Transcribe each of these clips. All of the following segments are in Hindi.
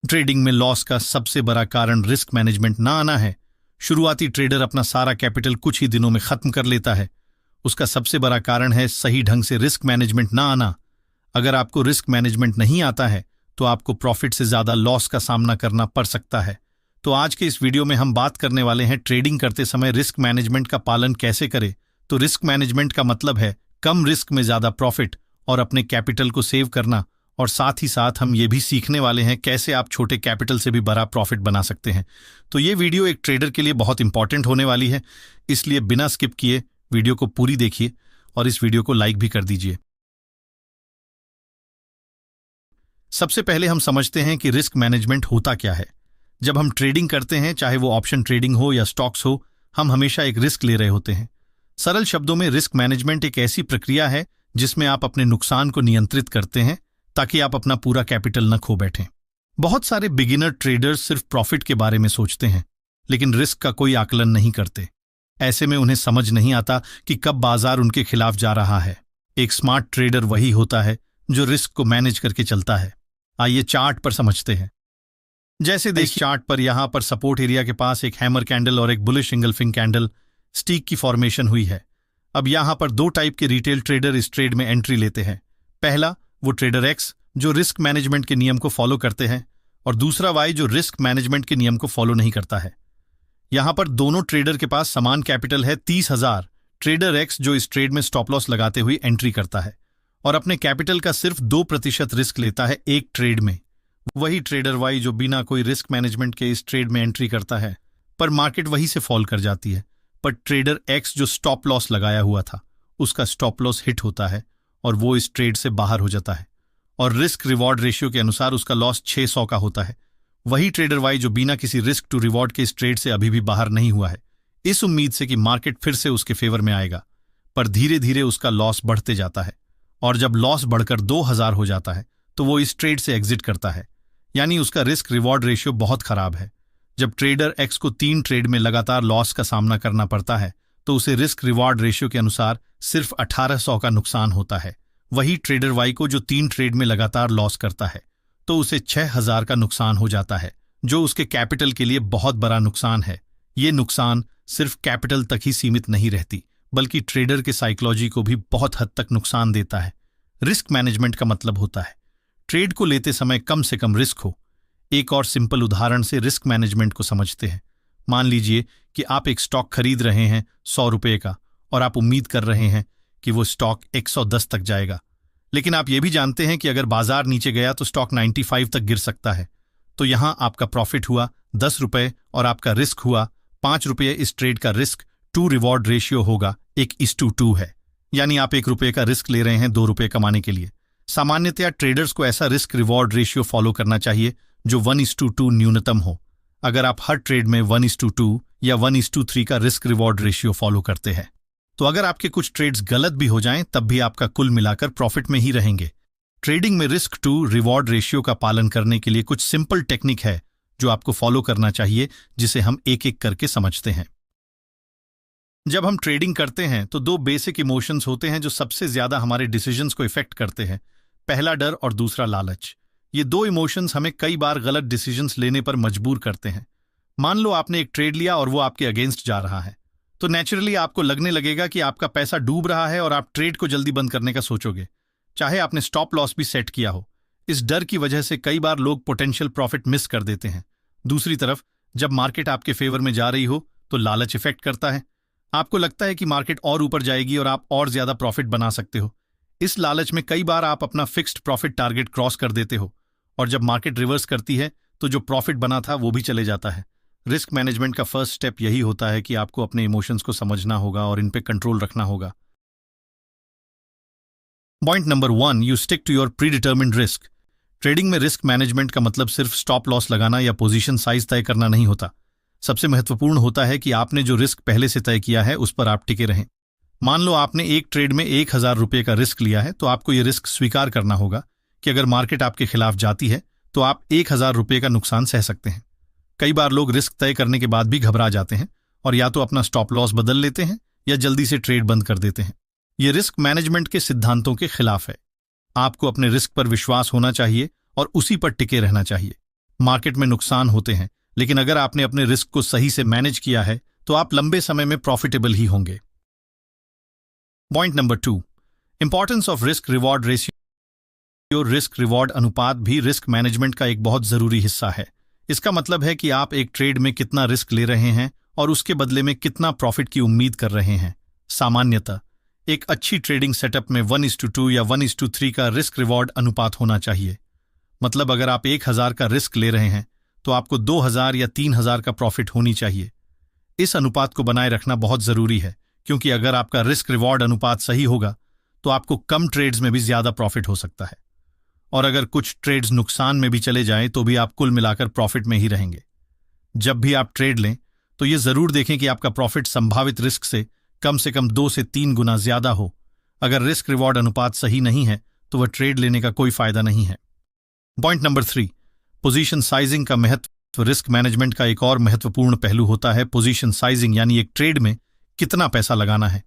ट्रेडिंग में लॉस का सबसे बड़ा कारण रिस्क मैनेजमेंट ना आना है। शुरुआती ट्रेडर अपना सारा कैपिटल कुछ ही दिनों में खत्म कर लेता है। उसका सबसे बड़ा कारण है सही ढंग से रिस्क मैनेजमेंट ना आना। अगर आपको रिस्क मैनेजमेंट नहीं आता है तो आपको प्रॉफिट से ज्यादा लॉस का सामना करना पड़ सकता है। तो आज के इस वीडियो में हम बात करने वाले हैं ट्रेडिंग करते समय रिस्क मैनेजमेंट का पालन कैसे करें। तो रिस्क मैनेजमेंट का मतलब है कम रिस्क में ज्यादा प्रॉफिट और अपने कैपिटल को सेव करना। और साथ ही साथ हम ये भी सीखने वाले हैं कैसे आप छोटे कैपिटल से भी बड़ा प्रॉफिट बना सकते हैं। तो ये वीडियो एक ट्रेडर के लिए बहुत इंपॉर्टेंट होने वाली है, इसलिए बिना स्किप किए वीडियो को पूरी देखिए और इस वीडियो को लाइक भी कर दीजिए। सबसे पहले हम समझते हैं कि रिस्क मैनेजमेंट होता क्या है। जब हम ट्रेडिंग करते हैं, चाहे वो ऑप्शन ट्रेडिंग हो या स्टॉक्स हो, हम हमेशा एक रिस्क ले रहे होते हैं। सरल शब्दों में रिस्क मैनेजमेंट एक ऐसी प्रक्रिया है जिसमें आप अपने नुकसान को नियंत्रित करते हैं ताकि आप अपना पूरा कैपिटल न खो बैठें। बहुत सारे बिगिनर ट्रेडर्स सिर्फ प्रॉफिट के बारे में सोचते हैं लेकिन रिस्क का कोई आकलन नहीं करते। ऐसे में उन्हें समझ नहीं आता कि कब बाजार उनके खिलाफ जा रहा है। एक स्मार्ट ट्रेडर वही होता है जो रिस्क को मैनेज करके चलता है। आइए चार्ट पर समझते हैं। जैसे देखिए चार्ट पर यहां पर सपोर्ट एरिया के पास एक हैमर कैंडल और एक बुलिश इंगल्फिंग कैंडल स्टिक की फॉर्मेशन हुई है। अब यहां पर दो टाइप के रिटेल ट्रेडर इस ट्रेड में एंट्री लेते हैं। पहला वो ट्रेडर एक्स जो रिस्क मैनेजमेंट के नियम को फॉलो करते हैं और दूसरा वाई जो रिस्क मैनेजमेंट के नियम को फॉलो नहीं करता है। यहां पर दोनों ट्रेडर के पास समान कैपिटल है 30,000। ट्रेडर एक्स जो इस ट्रेड में स्टॉप लॉस लगाते हुए एंट्री करता है और अपने कैपिटल का सिर्फ 2% रिस्क लेता है एक ट्रेड में। वही ट्रेडर वाई जो बिना कोई रिस्क मैनेजमेंट के इस ट्रेड में एंट्री करता है पर मार्केट वहीं से फॉल कर जाती है। पर ट्रेडर एक्स जो स्टॉप लॉस लगाया हुआ था उसका स्टॉप लॉस हिट होता है और वो इस ट्रेड से बाहर हो जाता है और रिस्क रिवॉर्ड रेशियो के अनुसार उसका लॉस 600 का होता है। वही ट्रेडर वाई जो बिना किसी रिस्क टू रिवॉर्ड के इस ट्रेड से अभी भी बाहर नहीं हुआ है, इस उम्मीद से कि मार्केट फिर से उसके फेवर में आएगा, पर धीरे धीरे उसका लॉस बढ़ते जाता है और जब लॉस बढ़कर 2000 हो जाता है तो वो इस ट्रेड से एग्जिट करता है। यानी उसका रिस्क रिवॉर्ड रेशियो बहुत खराब है। जब ट्रेडर एक्स को 3 ट्रेड में लगातार लॉस का सामना करना पड़ता है तो उसे रिस्क रिवॉर्ड रेशियो के अनुसार सिर्फ 1800 का नुकसान होता है। वही ट्रेडर वाई को जो 3 ट्रेड में लगातार लॉस करता है तो उसे 6000 का नुकसान हो जाता है, जो उसके कैपिटल के लिए बहुत बड़ा नुकसान है। ये नुकसान सिर्फ कैपिटल तक ही सीमित नहीं रहती बल्कि ट्रेडर के साइकोलॉजी को भी बहुत हद तक नुकसान देता है। रिस्क मैनेजमेंट का मतलब होता है ट्रेड को लेते समय कम से कम रिस्क हो। एक और सिंपल उदाहरण से रिस्क मैनेजमेंट को समझते हैं। मान लीजिए कि आप एक स्टॉक खरीद रहे हैं 100 रुपये का और आप उम्मीद कर रहे हैं कि वो स्टॉक 110 तक जाएगा, लेकिन आप ये भी जानते हैं कि अगर बाजार नीचे गया तो स्टॉक 95 तक गिर सकता है। तो यहां आपका प्रॉफिट हुआ 10 रुपये और आपका रिस्क हुआ 5 रुपये। इस ट्रेड का रिस्क टू रिवॉर्ड रेशियो होगा 1:2 है, यानी आप 1 रुपये का रिस्क ले रहे हैं 2 रुपये कमाने के लिए। सामान्यतया ट्रेडर्स को ऐसा रिस्क रिवॉर्ड रेशियो फॉलो करना चाहिए जो 1:2 न्यूनतम हो। अगर आप हर ट्रेड में 1:2 या 1:3 का रिस्क रिवॉर्ड रेशियो फॉलो करते हैं तो अगर आपके कुछ ट्रेड्स गलत भी हो जाएं तब भी आपका कुल मिलाकर प्रॉफिट में ही रहेंगे। ट्रेडिंग में रिस्क टू रिवॉर्ड रेशियो का पालन करने के लिए कुछ सिंपल टेक्निक है जो आपको फॉलो करना चाहिए, जिसे हम एक एक करके समझते हैं। जब हम ट्रेडिंग करते हैं तो 2 बेसिक इमोशंस होते हैं जो सबसे ज्यादा हमारे डिसीजंस को इफेक्ट करते हैं। पहला डर और दूसरा लालच। ये 2 इमोशंस हमें कई बार गलत डिसीजंस लेने पर मजबूर करते हैं। मान लो आपने एक ट्रेड लिया और वो आपके अगेंस्ट जा रहा है तो नेचुरली आपको लगने लगेगा कि आपका पैसा डूब रहा है और आप ट्रेड को जल्दी बंद करने का सोचोगे, चाहे आपने स्टॉप लॉस भी सेट किया हो। इस डर की वजह से कई बार लोग पोटेंशियल प्रॉफिट मिस कर देते हैं। दूसरी तरफ जब मार्केट आपके फेवर में जा रही हो तो लालच इफेक्ट करता है। आपको लगता है कि मार्केट और ऊपर जाएगी और आप और ज्यादा प्रॉफिट बना सकते हो। इस लालच में कई बार आप अपना फिक्स्ड प्रॉफिट टारगेट क्रॉस कर देते हो और जब मार्केट रिवर्स करती है तो जो प्रॉफिट बना था वो भी चले जाता है। रिस्क मैनेजमेंट का फर्स्ट स्टेप यही होता है कि आपको अपने इमोशंस को समझना होगा और इन पे कंट्रोल रखना होगा। Point number 1, you stick to your predetermined risk. Trading में रिस्क मैनेजमेंट का मतलब सिर्फ स्टॉप लॉस लगाना या पोजीशन साइज तय करना नहीं होता। सबसे महत्वपूर्ण होता है कि आपने जो रिस्क पहले से तय किया है उस पर आप टिके रहें। मान लो आपने एक ट्रेड में 1000 रुपये का रिस्क लिया है तो आपको यह रिस्क स्वीकार करना होगा कि अगर मार्केट आपके खिलाफ जाती है तो आप 1000 रुपये का नुकसान सह सकते हैं। कई बार लोग रिस्क तय करने के बाद भी घबरा जाते हैं और या तो अपना स्टॉप लॉस बदल लेते हैं या जल्दी से ट्रेड बंद कर देते हैं। यह रिस्क मैनेजमेंट के सिद्धांतों के खिलाफ है। आपको अपने रिस्क पर विश्वास होना चाहिए और उसी पर टिके रहना चाहिए। मार्केट में नुकसान होते हैं, लेकिन अगर आपने अपने रिस्क को सही से मैनेज किया है तो आप लंबे समय में प्रॉफिटेबल ही होंगे। Point number 2, importance of risk reward ratio. Risk reward अनुपात भी रिस्क मैनेजमेंट का एक बहुत जरूरी हिस्सा है। इसका मतलब है कि आप एक ट्रेड में कितना रिस्क ले रहे हैं और उसके बदले में कितना प्रॉफिट की उम्मीद कर रहे हैं। सामान्यतः एक अच्छी ट्रेडिंग सेटअप में 1:2 या 1:3 का रिस्क रिवॉर्ड अनुपात होना चाहिए। मतलब अगर आप 1000 का रिस्क ले रहे हैं तो आपको 2000 या 3000 का प्रॉफिट होनी चाहिए। इस अनुपात को बनाए रखना बहुत जरूरी है, क्योंकि अगर आपका रिस्क रिवॉर्ड अनुपात सही होगा तो आपको कम ट्रेड्स में भी ज्यादा प्रॉफिट हो सकता है, और अगर कुछ ट्रेड्स नुकसान में भी चले जाएं तो भी आप कुल मिलाकर प्रॉफिट में ही रहेंगे। जब भी आप ट्रेड लें तो यह जरूर देखें कि आपका प्रॉफिट संभावित रिस्क से कम 2 से 3 गुना ज्यादा हो। अगर रिस्क रिवॉर्ड अनुपात सही नहीं है तो वह ट्रेड लेने का कोई फायदा नहीं है। पॉइंट नंबर 3, पोजीशन साइजिंग का महत्व। रिस्क मैनेजमेंट का एक और महत्वपूर्ण पहलू होता है पोजीशन साइजिंग, यानी एक ट्रेड में कितना पैसा लगाना है।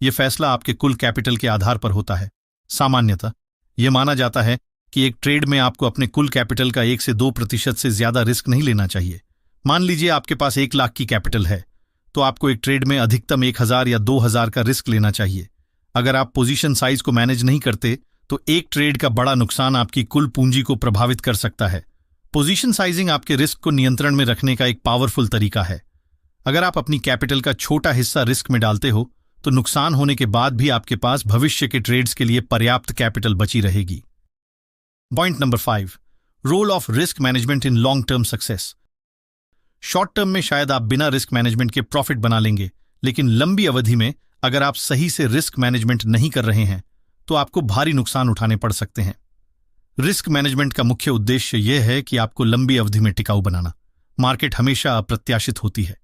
यह फैसला आपके कुल कैपिटल के आधार पर होता है। सामान्यतः यह माना जाता है कि एक ट्रेड में आपको अपने कुल कैपिटल का 1 से 2% से ज्यादा रिस्क नहीं लेना चाहिए। मान लीजिए आपके पास 1 लाख की कैपिटल है तो आपको एक ट्रेड में अधिकतम 1000 या 2000 का रिस्क लेना चाहिए। अगर आप पोजीशन साइज को मैनेज नहीं करते तो एक ट्रेड का बड़ा नुकसान आपकी कुल पूंजी को प्रभावित कर सकता है। पोजीशन साइजिंग आपके रिस्क को नियंत्रण में रखने का एक पावरफुल तरीका है। अगर आप अपनी कैपिटल का छोटा हिस्सा रिस्क में डालते हो तो नुकसान होने के बाद भी आपके पास भविष्य के ट्रेड्स के लिए पर्याप्त कैपिटल बची रहेगी। Point number 5, role of risk management in long term success. Short term में शायद आप बिना रिस्क मैनेजमेंट के प्रॉफिट बना लेंगे, लेकिन लंबी अवधि में अगर आप सही से रिस्क मैनेजमेंट नहीं कर रहे हैं तो आपको भारी नुकसान उठाने पड़ सकते हैं। रिस्क मैनेजमेंट का मुख्य उद्देश्य यह है कि आपको लंबी अवधि में टिकाऊ बनाना। मार्केट हमेशा अप्रत्याशित होती है।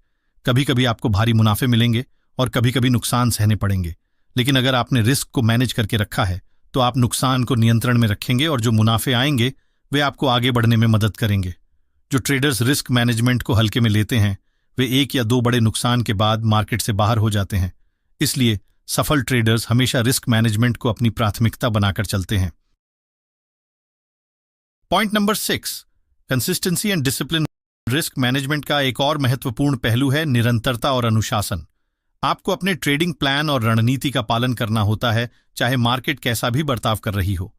कभी कभी आपको भारी मुनाफे मिलेंगे और कभी कभी नुकसान सहने पड़ेंगे, लेकिन अगर आपने रिस्क को मैनेज करके रखा है तो आप नुकसान को नियंत्रण में रखेंगे और जो मुनाफे आएंगे वे आपको आगे बढ़ने में मदद करेंगे। जो ट्रेडर्स रिस्क मैनेजमेंट को हल्के में लेते हैं वे 1 या 2 बड़े नुकसान के बाद मार्केट से बाहर हो जाते हैं। इसलिए सफल ट्रेडर्स हमेशा रिस्क मैनेजमेंट को अपनी प्राथमिकता बनाकर चलते हैं। Point number 6, consistency and discipline. Risk management का एक और महत्वपूर्ण पहलू है निरंतरता और अनुशासन। आपको अपने ट्रेडिंग प्लान और रणनीति का पालन करना होता है, चाहे मार्केट कैसा भी बर्ताव कर रही हो।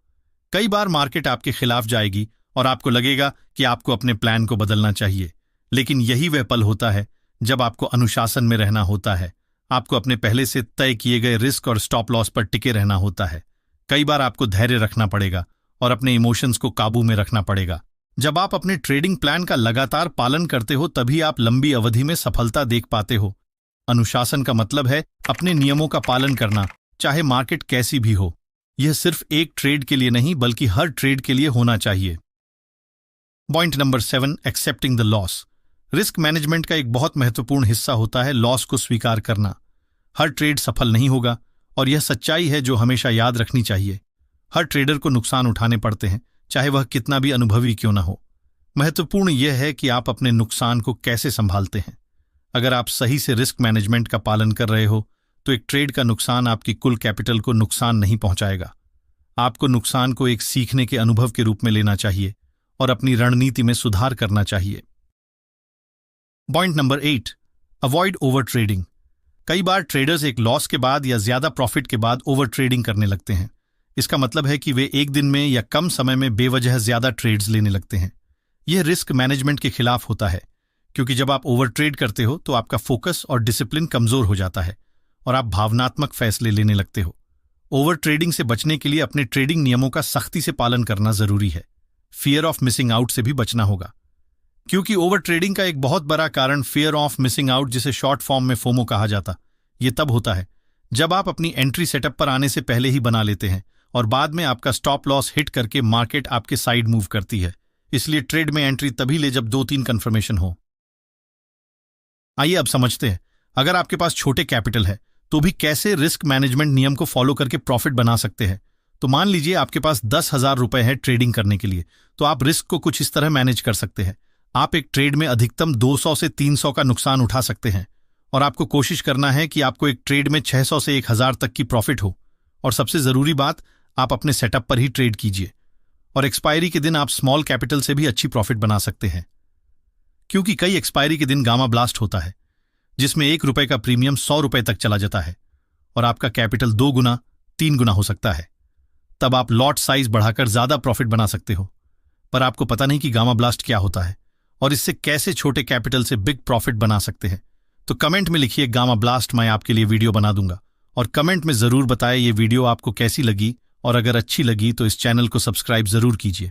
कई बार मार्केट आपके खिलाफ जाएगी और आपको लगेगा कि आपको अपने प्लान को बदलना चाहिए, लेकिन यही वह पल होता है जब आपको अनुशासन में रहना होता है। आपको अपने पहले से तय किए गए रिस्क और स्टॉप लॉस पर टिके रहना होता है। कई बार आपको धैर्य रखना पड़ेगा और अपने इमोशंस को काबू में रखना पड़ेगा। जब आप अपने ट्रेडिंग प्लान का लगातार पालन करते हो तभी आप लंबी अवधि में सफलता देख पाते हो। अनुशासन का मतलब है अपने नियमों का पालन करना, चाहे मार्केट कैसी भी हो। यह सिर्फ एक ट्रेड के लिए नहीं बल्कि हर ट्रेड के लिए होना चाहिए। Point number 7, accepting the loss. Risk management का एक बहुत महत्वपूर्ण हिस्सा होता है लॉस को स्वीकार करना। हर ट्रेड सफल नहीं होगा और यह सच्चाई है जो हमेशा याद रखनी चाहिए। हर ट्रेडर को नुकसान उठाने पड़ते हैं, चाहे वह कितना भी अनुभवी क्यों न हो। महत्वपूर्ण यह है कि आप अपने नुकसान को कैसे संभालते हैं। अगर आप सही से रिस्क मैनेजमेंट का पालन कर रहे हो तो एक ट्रेड का नुकसान आपकी कुल कैपिटल को नुकसान नहीं पहुंचाएगा। आपको नुकसान को एक सीखने के अनुभव के रूप में लेना चाहिए और अपनी रणनीति में सुधार करना चाहिए। Point number 8, avoid over trading. कई बार ट्रेडर्स एक लॉस के बाद या ज्यादा प्रॉफिट के बाद ओवर ट्रेडिंग करने लगते हैं। इसका मतलब है कि वे एक दिन में या कम समय में बेवजह ज्यादा ट्रेड्स लेने लगते हैं। यह रिस्क मैनेजमेंट के खिलाफ होता है, क्योंकि जब आप ओवर ट्रेड करते हो तो आपका फोकस और डिसिप्लिन कमजोर हो जाता है और आप भावनात्मक फैसले लेने लगते हो। ओवर ट्रेडिंग से बचने के लिए अपने ट्रेडिंग नियमों का सख्ती से पालन करना जरूरी है। फियर ऑफ मिसिंग आउट से भी बचना होगा, क्योंकि ओवर ट्रेडिंग का एक बहुत बड़ा कारण फियर ऑफ मिसिंग आउट, जिसे शॉर्ट फॉर्म में फोमो कहा जाता, यह तब होता है जब आप अपनी एंट्री सेटअप पर आने से पहले ही बना लेते हैं और बाद में आपका स्टॉप लॉस हिट करके मार्केट आपके साइड मूव करती है। इसलिए ट्रेड में एंट्री तभी ले जब 2-3 कंफर्मेशन हो। आइए अब समझते हैं, अगर आपके पास छोटे कैपिटल है तो भी कैसे रिस्क मैनेजमेंट नियम को फॉलो करके प्रॉफिट बना सकते हैं। तो मान लीजिए आपके पास 10,000 रुपए है ट्रेडिंग करने के लिए, तो आप रिस्क को कुछ इस तरह मैनेज कर सकते हैं। आप एक ट्रेड में अधिकतम 200 से 300 का नुकसान उठा सकते हैं और आपको कोशिश करना है कि आपको एक ट्रेड में 600 से 1000 तक की प्रॉफिट हो। और सबसे जरूरी बात, आप अपने सेटअप पर ही ट्रेड कीजिए और एक्सपायरी के दिन आप स्मॉल कैपिटल से भी अच्छी प्रॉफिट बना सकते हैं, क्योंकि कई एक्सपायरी के दिन गामा ब्लास्ट होता है जिसमें ₹1 का प्रीमियम ₹100 तक चला जाता है और आपका कैपिटल 2 गुना 3 गुना हो सकता है। तब आप लॉट साइज बढ़ाकर ज्यादा प्रॉफिट बना सकते हो, पर आपको पता नहीं कि गामा ब्लास्ट क्या होता है और इससे कैसे छोटे कैपिटल से बिग प्रॉफिट बना सकते हैं। तो कमेंट में लिखिए गामा ब्लास्ट, मैं आपके लिए वीडियो बना दूंगा। और कमेंट में जरूर बताएं ये वीडियो आपको कैसी लगी, और अगर अच्छी लगी तो इस चैनल को सब्सक्राइब जरूर कीजिए।